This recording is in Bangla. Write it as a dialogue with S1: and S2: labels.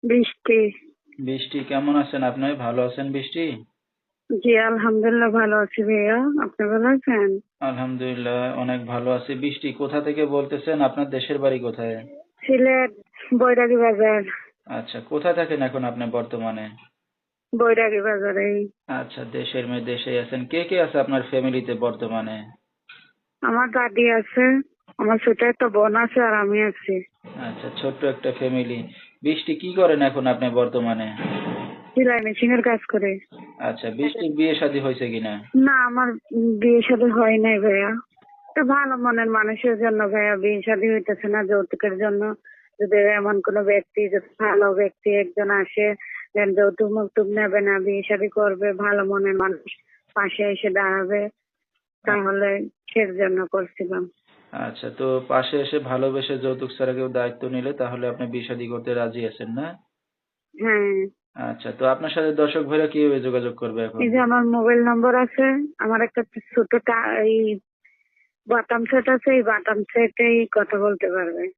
S1: বৃষ্টি।
S2: বৃষ্টি, কেমন আছেন আপনি? ভালো আছেন বৃষ্টি?
S1: জি আলহামদুলিল্লাহ ভালো আছি ভাইয়া, আপনি ভালো আছেন?
S2: আলহামদুলিল্লাহ অনেক ভালো আছি। বৃষ্টি, কোথা থেকে বলতেছেন? আপনার দেশের বাড়ি কোথায়?
S1: সিলেট, বৈরাগী বাজার।
S2: আচ্ছা, কোথায় থাকেন এখন আপনি বর্তমানে?
S1: বৈরাগী বাজারে।
S2: আচ্ছা, দেশের মেয়ে দেশেই আছেন। কে কে আছে আপনার ফ্যামিলিতে বর্তমানে?
S1: আমার দাদি আছে, আমার ছোট একটা বোন আছে আর আমি আছি।
S2: আচ্ছা, ছোট্ট একটা ফ্যামিলি। বৃষ্টি, কি করেন এখন আপনি বর্তমানে?
S1: সেলাই মেশিনের কাজ করে।
S2: আচ্ছা, বৃষ্টির বিয়ে শাদী হয়েছে কিনা?
S1: না আমার বিয়ে শাদী হয় নাই ভাইয়া। তো ভালো মনের মানুষের জন্য ভাইয়া বিয়ে শাদী হইতেছে না, যৌতুকের জন্য। যদি এমন কোনো ব্যক্তি, যদি ভালো ব্যক্তি একজন আসে, দেন যৌতুক মুক্তুক নেবে না, বিয়ে শাদী করবে, ভালো মনের মানুষ পাশে এসে দাঁড়াবে, তাহলে সের জন্য করছিলাম।
S2: আচ্ছা, তো পাশে এসে ভালোবেসে যৌতুক ছাড়া কেউ দায়িত্ব নিলে তাহলে আপনি বিয়ে শাদী করতে রাজি আছেন না?
S1: হ্যাঁ।
S2: আচ্ছা, তো আপনার সাথে দর্শক ভাইরা কিভাবে যোগাযোগ করবে এখন?
S1: এই যে আমার মোবাইল নম্বর আছে, আমার একটা ছোট এই বাটাম সেট আছে, এই বাটাম সেটেই কথা বলতে পারবে।